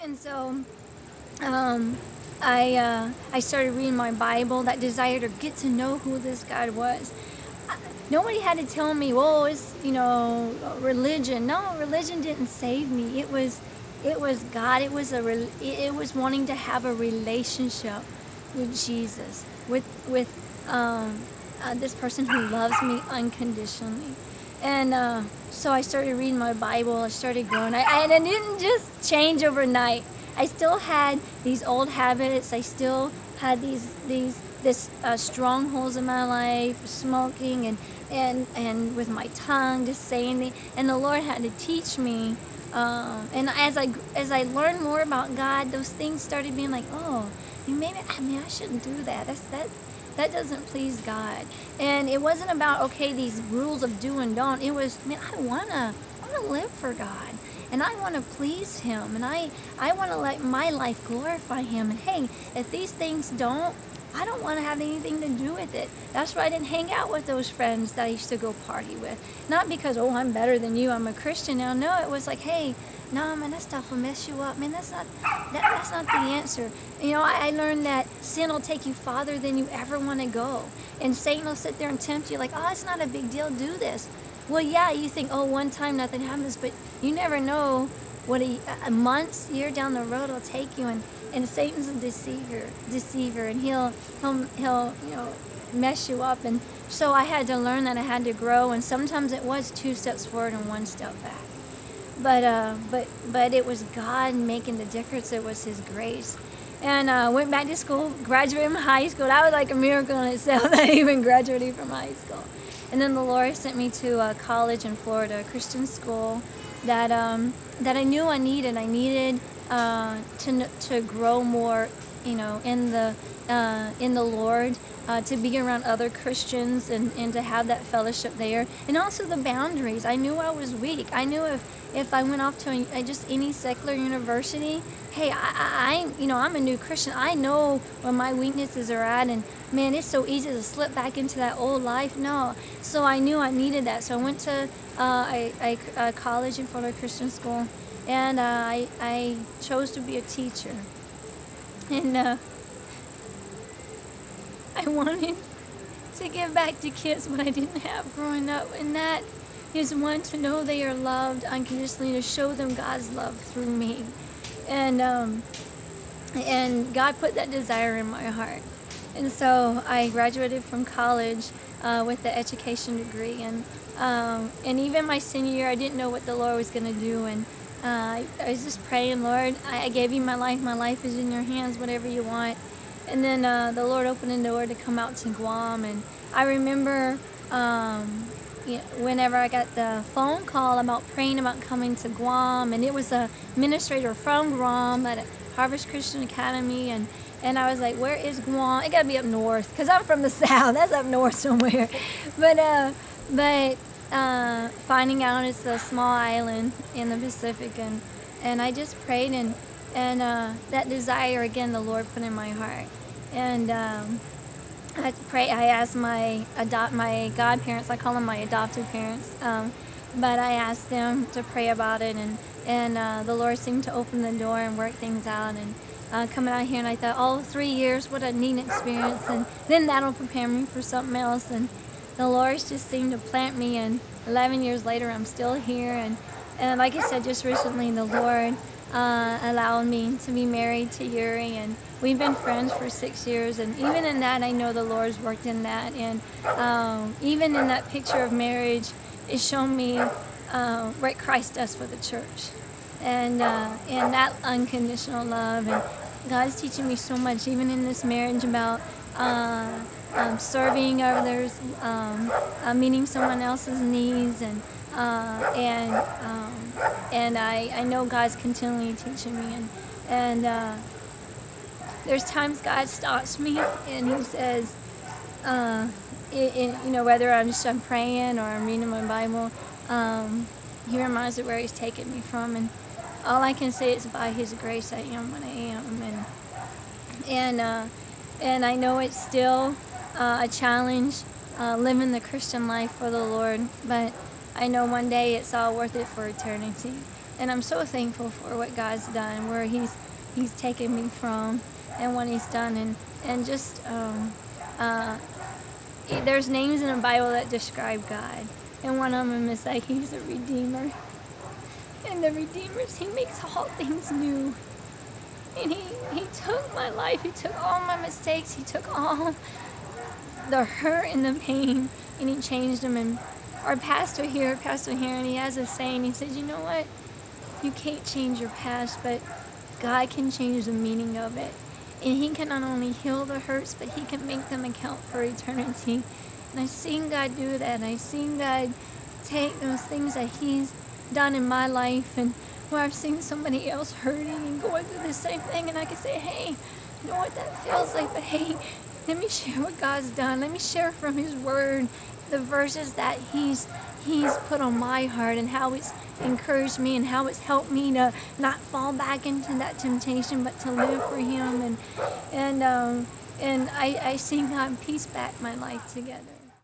And so um, I started reading my Bible, that desire to get to know who this God was. Nobody had to tell me, well, it's, religion. No, religion didn't save me. It was God. It was wanting to have a relationship with Jesus, with this person who loves me unconditionally. And so I started reading my Bible. I started growing. And it didn't just change overnight. I still had these old habits. I still had this strongholds in my life, smoking and with my tongue, just saying things. And the Lord had to teach me. And as I learned more about God, those things started being like, oh, I shouldn't do that. That doesn't please God. And it wasn't about, okay, these rules of do and don't. It was, I wanna live for God, and I want to please Him, and I want to let my life glorify Him. And hey, if these things don't, I don't want to have anything to do with it. That's why I didn't hang out with those friends that I used to go party with. Not because, oh, I'm better than you, I'm a Christian now. No, it was like, hey, no, man, that stuff will mess you up. Man, that's not the answer. I learned that sin will take you farther than you ever want to go. And Satan will sit there and tempt you like, oh, it's not a big deal, do this. Well, yeah, you think, oh, one time nothing happens, but you never know what a months, year down the road will take you. And Satan's a deceiver, and he'll mess you up. And so I had to learn that I had to grow, and sometimes it was 2 steps forward and 1 step back. But it was God making the difference. It was His grace. And went back to school, graduated from high school. That was like a miracle in itself that I even graduated from high school. And then the Lord sent me to a college in Florida, a Christian school that I knew I needed. I needed to grow more, in the Lord, to be around other Christians and to have that fellowship there, and also the boundaries. I knew I was weak. I knew if I went off to just any secular university, hey, I'm a new Christian. I know where my weaknesses are at, and man, it's so easy to slip back into that old life. No, so I knew I needed that. So I went to a college in Florida, Christian school, and I chose to be a teacher, and I wanted to give back to kids what I didn't have growing up, and that is one, to know they are loved unconditionally, to show them God's love through me. And God put that desire in my heart. And so I graduated from college with the education degree, and even my senior year, I didn't know what the Lord was going to do, and I was just praying, Lord, I gave you my life is in your hands, whatever you want. And then the Lord opened a door to come out to Guam, and I remember whenever I got the phone call about praying about coming to Guam, and it was a administrator from Guam at Harvest Christian Academy, and I was like, where is Guam? It got to be up north, because I'm from the south. That's up north somewhere. But finding out it's a small island in the Pacific, and I just prayed, and that desire again the Lord put in my heart. And I asked my godparents, I call them my adopted parents, but I asked them to pray about it, and the Lord seemed to open the door and work things out. And coming out here, and I thought, oh, 3 years, what a neat experience, and then that'll prepare me for something else. And the Lord just seemed to plant me, and 11 years later, I'm still here. And like I said, just recently, the Lord allowed me to be married to Yuri, and we've been friends for 6 years, and even in that, I know the Lord's worked in that. And even in that picture of marriage, it showed me what Christ does for the church, and that unconditional love. And God's teaching me so much, even in this marriage, about serving others, meeting someone else's needs, and I know God's continually teaching me, and there's times God stops me and He says, whether I'm praying or I'm reading my Bible, He reminds me where He's taken me from, and all I can say is by His grace I am what I am, and I know it's still a challenge living the Christian life for the Lord, but I know one day it's all worth it for eternity. and I'm so thankful for what God's done, where He's taken me from, and what He's done, and just uh, there's names in the Bible that describe God, and one of them is that He's a Redeemer, and the Redeemer, He makes all things new. And he took my life, He took all my mistakes, He took all the hurt and the pain, and He changed them. And our pastor here, and he has a saying. He said, you know what? You can't change your past, but God can change the meaning of it. And He can not only heal the hurts, but He can make them account for eternity. And I've seen God do that. And I've seen God take those things that He's done in my life, and where I've seen somebody else hurting and going through the same thing, and I can say, hey, you know what that feels like, but hey, let me share what God's done. Let me share from His Word the verses that He's put on my heart, and how it's encouraged me, and how it's helped me to not fall back into that temptation, but to live for Him. And I see God piece back my life together.